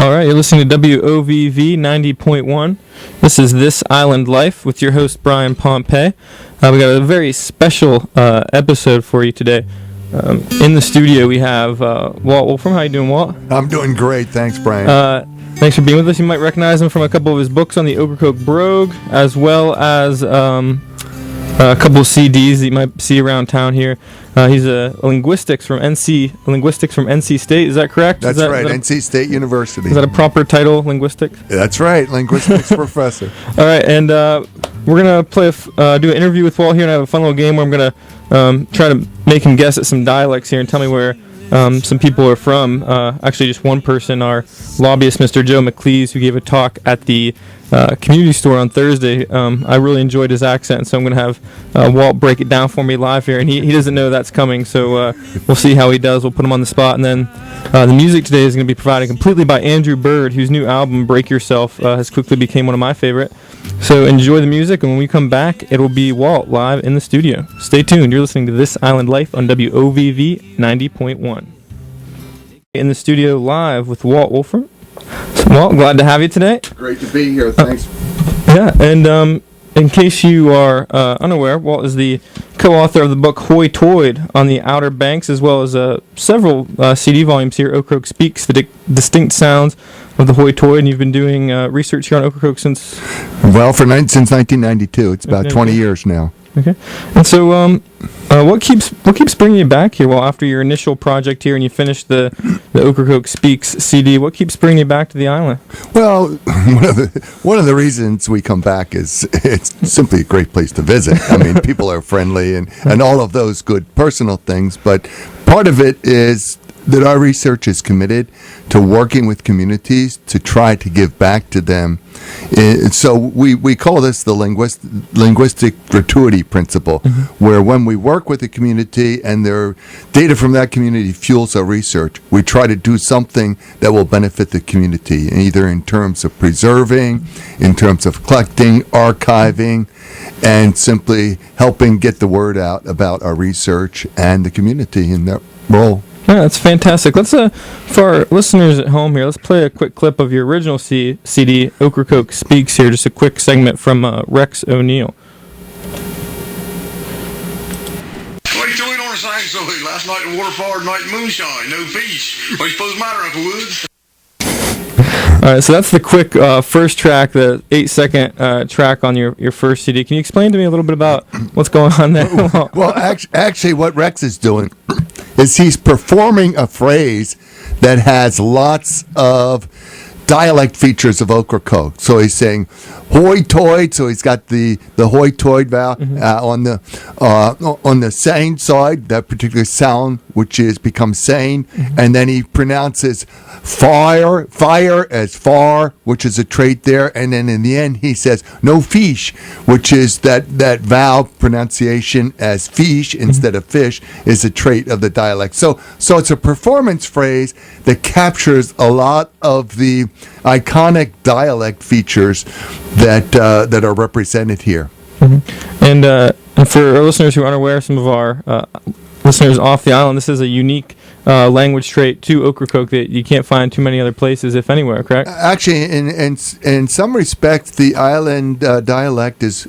All right, you're listening to WOVV 90.1. This is This Island Life with your host, Brian Pompey. We got a very special episode for you today. In the studio, we have Walt Wolfram. How you doing, Walt? I'm doing great. Thanks, Brian. Thanks for being with us. You might recognize him from a couple of his books on the Ocracoke Brogue, as well as a couple of CDs that you might see around town here. He's a linguistics from NC State. Is that correct? That's right. NC State University. Is that a proper title, linguistics? That's right. Linguistics professor. All right, and we're gonna do an interview with Walt here and have a fun little game where I'm gonna try to make him guess at some dialects here and tell me where some people are from. Actually, just one person, our lobbyist, Mr. Joe McLeese, who gave a talk at the community store on Thursday. I really enjoyed his accent, so I'm going to have Walt break it down for me live here, and he doesn't know that's coming, so we'll see how he does. We'll put him on the spot, and then the music today is going to be provided completely by Andrew Bird, whose new album, Break Yourself, has quickly become one of my favorite. So enjoy the music, and when we come back, it'll be Walt live in the studio. Stay tuned. You're listening to This Island Life on WOVV 90.1. In the studio live with Walt Wolfram. So, Walt, glad to have you today. Great to be here. Thanks. Yeah, and in case you are unaware, Walt is the co-author of the book Hoi Toid on the Outer Banks, as well as several CD volumes here, Ocracoke Speaks, the distinct sounds of the Hoi Toid, and you've been doing research here on Ocracoke since... Well, since 1992. It's about 20 years now. Okay. And so, what keeps bringing you back here? Well, after your initial project here and you finished the Ocracoke Speaks CD, what keeps bringing you back to the island? Well, one of the reasons we come back is it's simply a great place to visit. I mean, people are friendly and all of those good personal things, but part of it is that our research is committed to working with communities to try to give back to them. So we call this the linguistic gratuity principle, where when we work with a community and their data from that community fuels our research, we try to do something that will benefit the community, either in terms of preserving, in terms of collecting, archiving, and simply helping get the word out about our research and the community in that role. Yeah, that's fantastic. Let's, for our listeners at home here, let's play a quick clip of your original CD, Ocracoke Speaks here, just a quick segment from Rex O'Neill. What are you doing on a saxophone? Last night the water forward, night moonshine, no fish. What you supposed to matter, Uncle Woods? All right, so that's the quick first track, the 8-second track on your first CD. Can you explain to me a little bit about what's going on there? Well, actually, what Rex is doing is he's performing a phrase that has lots of dialect features of Ocracoke. So he's saying hoi toid, so he's got the hoi toid vowel on the sane side, that particular sound which is becomes sane, and then he pronounces fire as far, which is a trait there, and then in the end he says no fish, which is that vowel pronunciation as fish instead of fish is a trait of the dialect. So it's a performance phrase that captures a lot of the iconic dialect features that are represented here. And for our listeners who aren't aware, some of our listeners off the island, this is a unique language trait to Ocracoke that you can't find too many other places, if anywhere, correct? Actually, in some respects, the island dialect is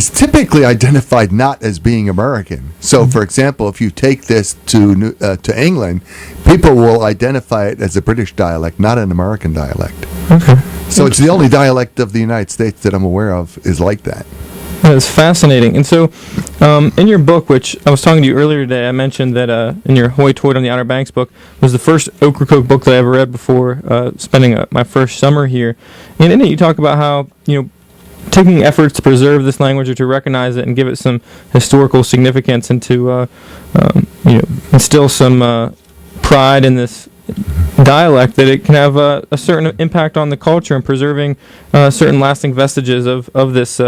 typically identified not as being American. So, for example, if you take this to England, people will identify it as a British dialect, not an American dialect. Okay. So it's the only dialect of the United States that I'm aware of is like that. That's fascinating. And so, in your book, which I was talking to you earlier today, I mentioned that in your Hoi Toid on the Outer Banks book was the first Ocracoke book that I ever read before spending my first summer here. And in it, you talk about how, taking efforts to preserve this language or to recognize it and give it some historical significance and to, instill some pride in this dialect, that it can have a certain impact on the culture and preserving certain lasting vestiges of this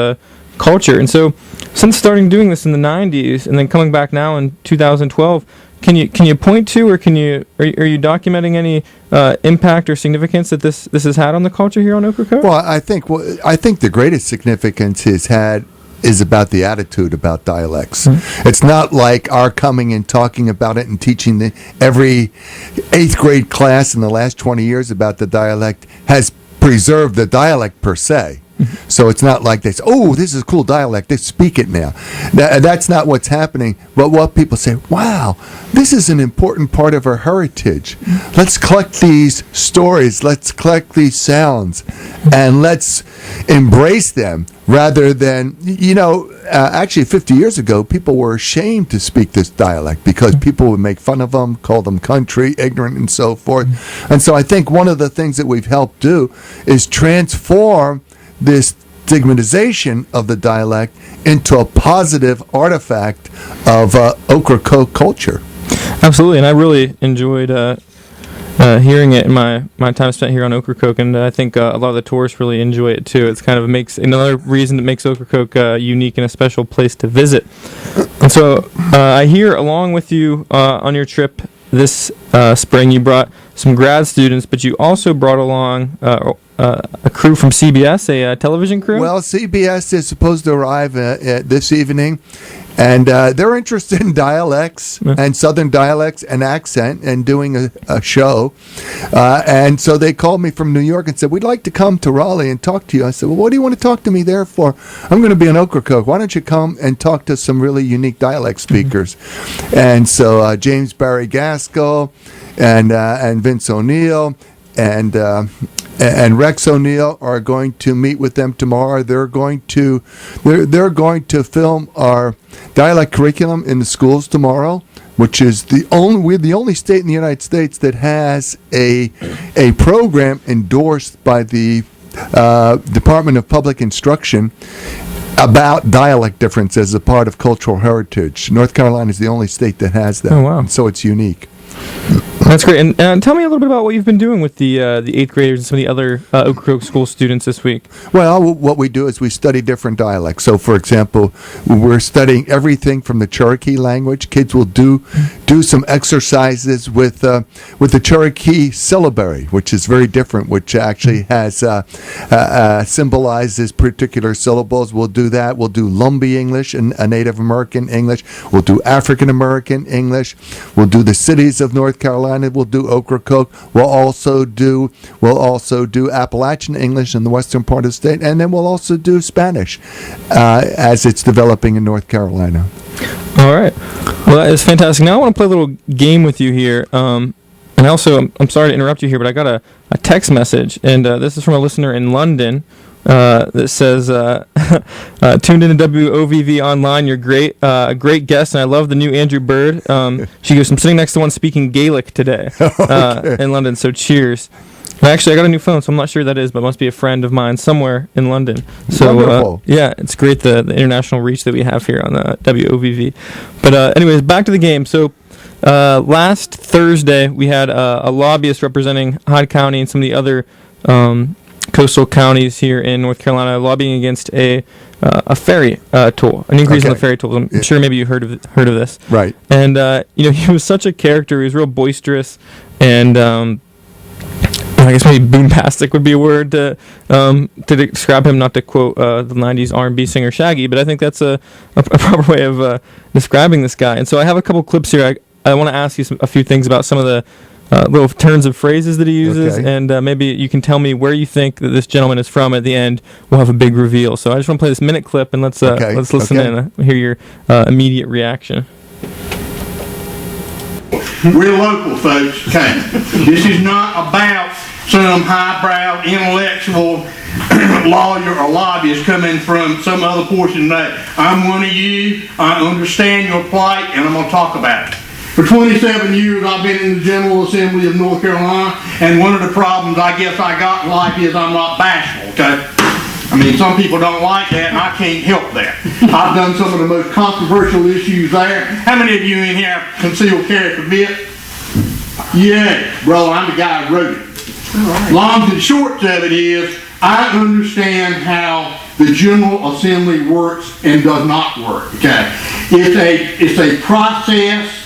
culture. And so, since starting doing this in the 90s and then coming back now in 2012, can you point to, or are you documenting any impact or significance that this has had on the culture here on Ocracoke? Well, I think the greatest significance has had is about the attitude about dialects. It's not like our coming and talking about it and teaching every 8th grade class in the last 20 years about the dialect has preserved the dialect per se. So it's not like they say, oh, this is a cool dialect, let's speak it now. That's not what's happening. But what people say, wow, this is an important part of our heritage. Let's collect these stories, let's collect these sounds, and let's embrace them rather than, actually 50 years ago, people were ashamed to speak this dialect because people would make fun of them, call them country, ignorant, and so forth. And so I think one of the things that we've helped do is transform this stigmatization of the dialect into a positive artifact of Ocracoke culture. Absolutely, and I really enjoyed hearing it in my time spent here on Ocracoke, and I think a lot of the tourists really enjoy it too. It's kind of makes another reason that makes Ocracoke unique and a special place to visit. And so I hear, along with you on your trip this spring, you brought some grad students, but you also brought along a crew from CBS, a television crew? Well, CBS is supposed to arrive this evening, and they're interested in dialects and Southern dialects and accent and doing a show. And so they called me from New York and said, we'd like to come to Raleigh and talk to you. I said, well, what do you want to talk to me there for? I'm going to be in Ocracoke. Why don't you come and talk to some really unique dialect speakers? And so James Barry Gaskell and Vince O'Neill and Rex O'Neill are going to meet with them tomorrow. They're going to film our dialect curriculum in the schools tomorrow, which is we're the only state in the United States that has a program endorsed by the Department of Public Instruction about dialect difference as a part of cultural heritage. North Carolina is the only state that has that. Oh, wow. And so it's unique. That's great. And tell me a little bit about what you've been doing with the 8th graders and some of the other Ocracoke school students this week. Well, what we do is we study different dialects. So, for example, we're studying everything from the Cherokee language. Kids will do some exercises with the Cherokee syllabary, which is very different, which actually has symbolizes particular syllables. We'll do that. We'll do Lumbee English and a Native American English. We'll do African American English. We'll do the cities of North Carolina. We'll do Ocracoke. We'll also do Appalachian English in the western part of the state, and then we'll also do Spanish as it's developing in North Carolina. All right. Well, that is fantastic. Now I want to play a little game with you here. And also, I'm sorry to interrupt you here, but I got a text message, and this is from a listener in London that says, tuned in to WOVV online. You're great, great guest, and I love the new Andrew Bird. She goes, I'm sitting next to one speaking Gaelic today in London, so cheers. And actually, I got a new phone, so I'm not sure who that is, but it must be a friend of mine somewhere in London. So, yeah, it's great, the international reach that we have here on the WOVV. But anyways, back to the game. So last Thursday, we had a lobbyist representing Hyde County and some of the other coastal counties here in North Carolina lobbying against a ferry toll, an increase in the ferry tolls. I'm sure maybe you heard of this. Right. And, he was such a character. He was real boisterous and I guess maybe boombastic would be a word to describe him, not to quote the 90s R&B singer Shaggy, but I think that's a proper way of describing this guy. And so I have a couple clips here. I want to ask you a few things about some of the little turns of phrases that he uses, and maybe you can tell me where you think that this gentleman is from. At the end, we'll have a big reveal. So I just want to play this minute clip, and let's listen in and hear your immediate reaction. We're local folks, okay? This is not about some highbrow intellectual lawyer or lobbyist coming from some other portion of that. I'm one of you, I understand your plight, and I'm going to talk about it. For 27 years, I've been in the General Assembly of North Carolina, and one of the problems I guess I got in life is I'm not bashful, okay? I mean, some people don't like that, and I can't help that. I've done some of the most controversial issues there. How many of you in here have concealed carry permit? Yeah, brother, I'm the guy who wrote it. Right. Long and short of it is, I understand how the General Assembly works and does not work, okay? It's a process.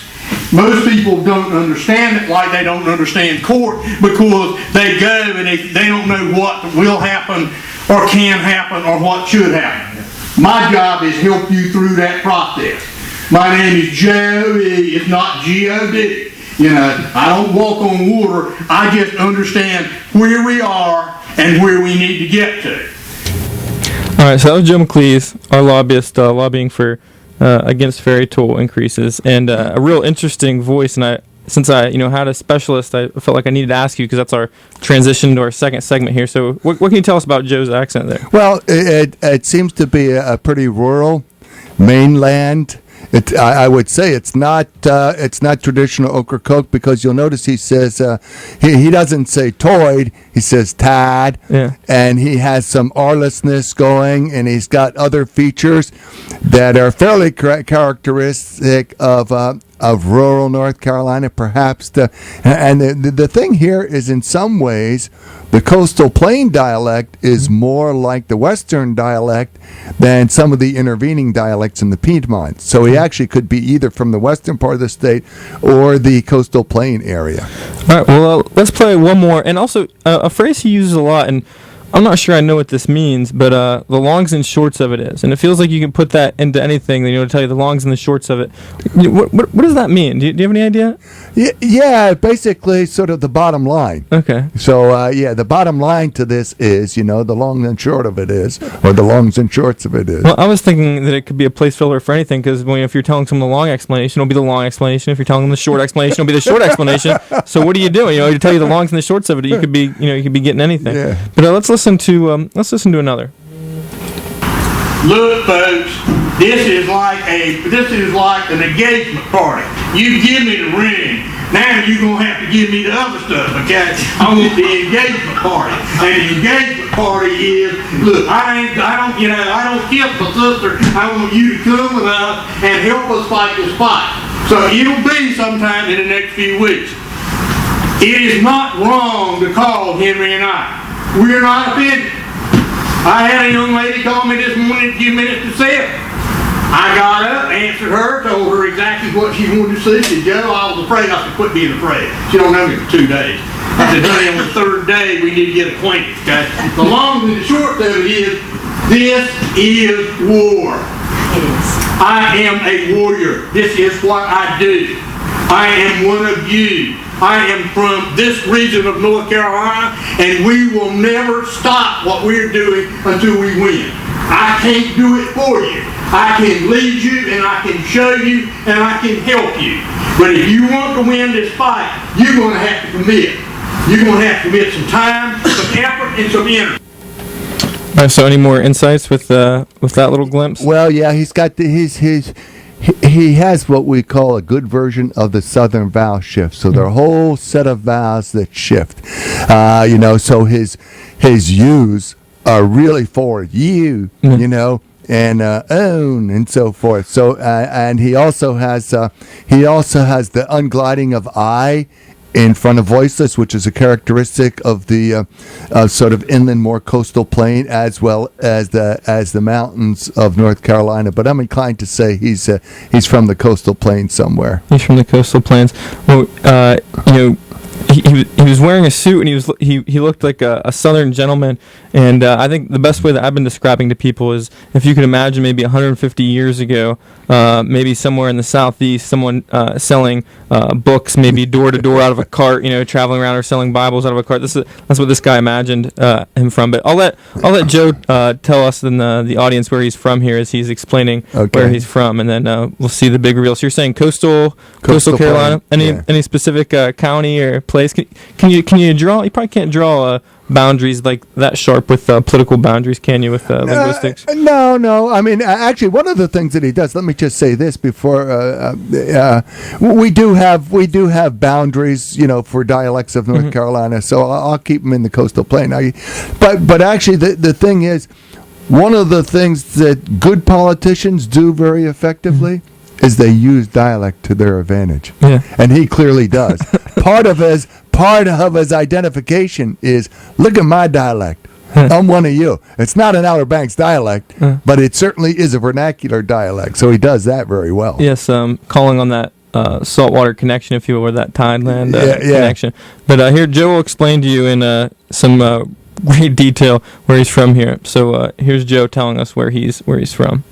Most people don't understand it like they don't understand court because they go and they don't know what will happen or can happen or what should happen. My job is help you through that process. My name is Joe-E, it's not G-O-D. You know, I don't walk on water, I just understand where we are and where we need to get to. All right, so that was Joe McLeese, our lobbyist, lobbying for against ferry toll increases, and a real interesting voice. And since I had a specialist, I felt like I needed to ask you because that's our transition to our second segment here. So, what can you tell us about Joe's accent there? Well, it seems to be a pretty rural mainland. I would say it's not traditional Ocracoke, because you'll notice he says he doesn't say toid, he says tad, Yeah. And he has some R-lessness going, and he's got other features that are fairly characteristic of rural North Carolina, perhaps. The thing here is, in some ways, the coastal plain dialect is more like the western dialect than some of the intervening dialects in the Piedmont. So he actually could be either from the western part of the state or the coastal plain area. All right, well, let's play one more. And also, a phrase he uses a lot, and I'm not sure I know what this means, but the longs and shorts of it is. And it feels like you can put that into anything, to tell you the longs and the shorts of it. What does that mean? Do you have any idea? Yeah, basically sort of the bottom line. Okay. So, the bottom line to this is, the long and short of it is, or the longs and shorts of it is. Well, I was thinking that it could be a placeholder for anything, because if you're telling someone the long explanation, it'll be the long explanation. If you're telling them the short explanation, it'll be the short explanation. So what are you doing? To tell you the longs and the shorts of it, you could be getting anything. Yeah. But let's listen to another. Look, folks, this is like an engagement party. You give me the ring, now you're gonna have to give me the other stuff, okay? I want the engagement party, and the engagement party is, look, I don't kiss my sister. I want you to come with us and help us fight this fight. So it'll be sometime in the next few weeks. It is not wrong to call Henry and I. We're not offended. I had a young lady call me this morning at 2 minutes to 7. I got up, answered her, told her exactly what she wanted to see. She said, Joe, I was afraid. I said, quit being afraid. She don't know me for 2 days. I said, honey, on the third day, we need to get acquainted, okay? The long and the short of it is, this is war. It is. I am a warrior. This is what I do. I am one of you. I am from this region of North Carolina, and we will never stop what we're doing until we win. I can't do it for you. I can lead you, and I can show you, and I can help you. But if you want to win this fight, you're going to have to commit. You're going to have to commit some time, some effort, and some energy. All right, so any more insights with that little glimpse? Well, yeah, he's got he has what we call a good version of the Southern vowel shift. So there are a whole set of vowels that shift. So his U's are really for you, and own and so forth. So and he also has the ungliding of I in front of voiceless, which is a characteristic of the sort of inland, more coastal plain, as well as the mountains of North Carolina. But I'm inclined to say he's from the coastal plain somewhere. He's from the coastal plains. Well, he was wearing a suit, and he looked like a southern gentleman. And I think the best way that I've been describing to people is, if you could imagine maybe 150 years ago, maybe somewhere in the southeast, someone selling books, maybe door to door out of a cart, traveling around, or selling Bibles out of a cart. That's what this guy imagined him from. But I'll let Joe tell us in the audience where he's from here as he's explaining where he's from, and then we'll see the big reveal. So you're saying coastal Carolina? Any specific county or place? Can you draw? You probably can't draw boundaries like that sharp with political boundaries, can you, with linguistics? No. I mean, actually, one of the things that he does. Let me just say this before we do have boundaries, for dialects of North Carolina. So I'll keep them in the coastal plain. But actually, the thing is, one of the things that good politicians do very effectively is they use dialect to their advantage. Yeah. And he clearly does. Part of his identification is, look at my dialect. I'm one of you. It's not an Outer Banks dialect, but it certainly is a vernacular dialect. So he does that very well. Yes, calling on that saltwater connection, if you will, or that tideland connection. But here, Joe will explain to you in some great detail where he's from here. So here's Joe telling us where he's from.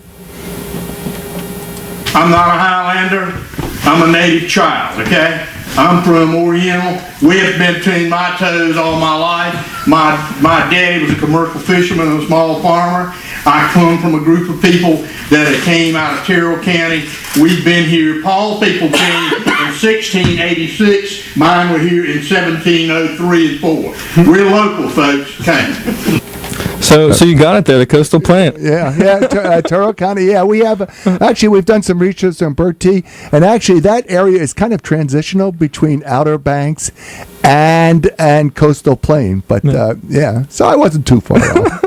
I'm not a Highlander. I'm a native child, okay? I'm from Oriental. We have been between my toes all my life. My daddy was a commercial fisherman and a small farmer. I come from a group of people that came out of Terrell County. We've been here. Paul's people came in 1686. Mine were here in 1703 and 4. We're local folks, okay? So you got it there, the coastal plant. Yeah, Terrell County. Yeah, we have actually we've done some research on Bertie, and actually that area is kind of transitional between Outer Banks and coastal plain. But yeah, so I wasn't too far off.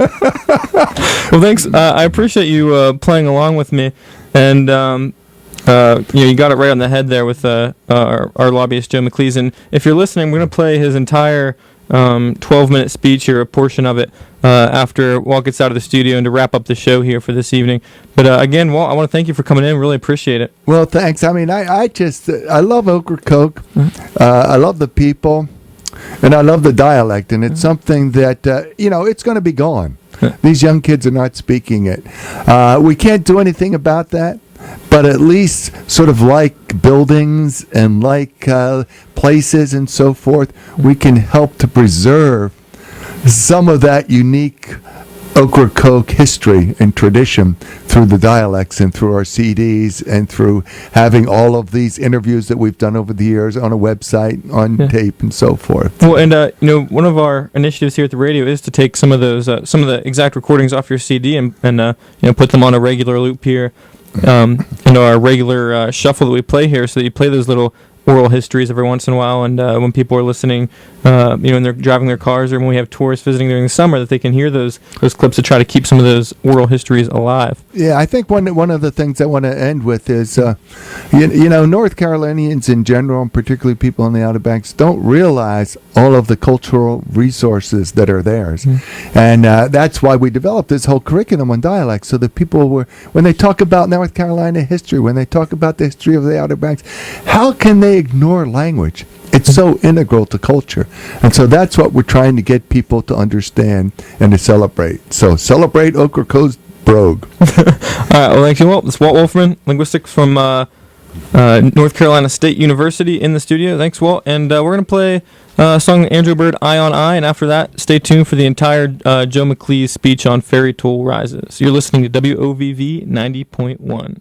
Well, thanks. I appreciate you playing along with me, and you got it right on the head there with our lobbyist Joe McLeese. And if you're listening, we're going to play his entire 12-minute speech or a portion of it after Walt gets out of the studio and to wrap up the show here for this evening. But again, Walt, I want to thank you for coming in. Really appreciate it. Well, thanks. I mean, I just I love Ocracoke. I love the people, and I love the dialect, and it's something that it's going to be gone. These young kids are not speaking it. We can't do anything about that. But at least sort of like buildings and like places and so forth, we can help to preserve some of that unique Ocracoke history and tradition through the dialects and through our CDs and through having all of these interviews that we've done over the years on a website, on tape, and so forth. Well, and one of our initiatives here at the radio is to take some of those, some of the exact recordings off your CD and put them on a regular loop here. Our regular shuffle that we play here, so that you play those little oral histories every once in a while, and when people are listening, when they're driving their cars, or when we have tourists visiting during the summer, that they can hear those clips to try to keep some of those oral histories alive. Yeah, I think one of the things I want to end with is, North Carolinians in general, and particularly people in the Outer Banks, don't realize all of the cultural resources that are theirs. And that's why we developed this whole curriculum on dialects, so that people when they talk about North Carolina history, when they talk about the history of the Outer Banks, how can they ignore language? It's so integral to culture. And so that's what we're trying to get people to understand and to celebrate. So celebrate Ocracoke's brogue. All right, well, thank you, Walt. It's Walt Wolferman, linguistics from North Carolina State University in the studio. Thanks, Walt. And we're going to play a song, Andrew Bird, Eye on Eye. And after that, stay tuned for the entire Joe McLeese speech on Fairy Toll Rises. You're listening to WOVV 90.1.